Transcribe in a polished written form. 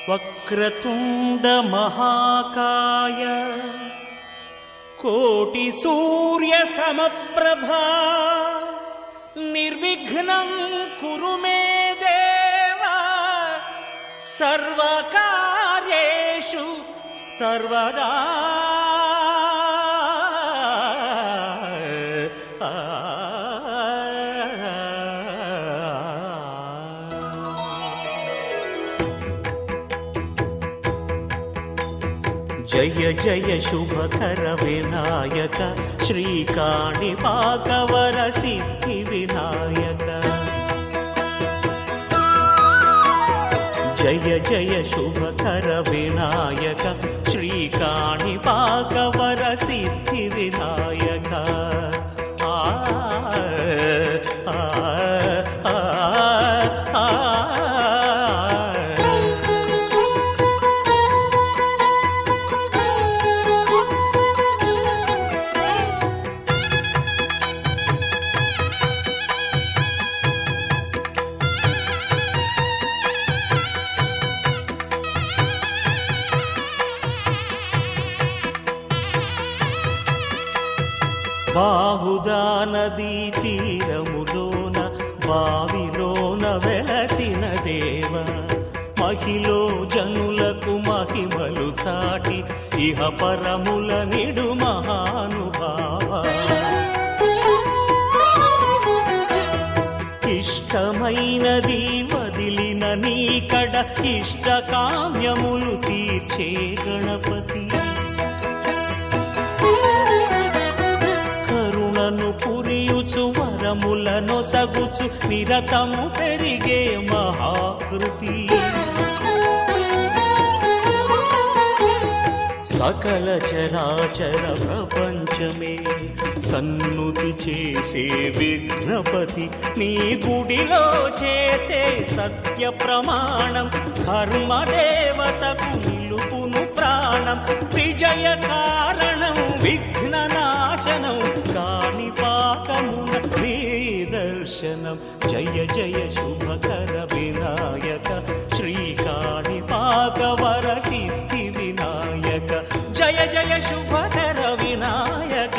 వక్రతుండ మహాకాయ కోటి సూర్య సమప్రభా నిర్విఘ్నం కురు మే దేవా సర్వకార్యేషు సర్వదా. జయ జయ శుభకర వినాయక శ్రీకాణిపాకవర సిద్ధి వినాయక. జయ జయ శుభకర వినాయక శ్రీకాణిపాకవర సిద్ధి వినాయక. బాహుదా నదీ తీరములోన బావిలోన వెలసిన దేవ మహిలో జనులకు మహిమలు చాటి ఇహ పరముల నిడు మహానుభావ. ఇష్టమైనది వదిలిన నీకడ ఇష్ట కామ్యములు తీర్చే గణపతి. పురియుచు వరములను సగుచు నిరతము పెరిగే మహాకృతి. సకల చరాచర ప్రపంచమే సన్నుతి చేసే విఘ్నపతి నీ గుడిలో చేసే సత్య ప్రమాణం ధర్మదేవతకు నిలుపును ప్రాణం. విజయ కారణం విఘ్న నాశనం కాణిపాకమున నీ దర్శనం. జయ జయ శుభకర వినాయక శ్రీకాణిపాకవర సిద్ధి వినాయక. జయ జయ శుభకర వినాయక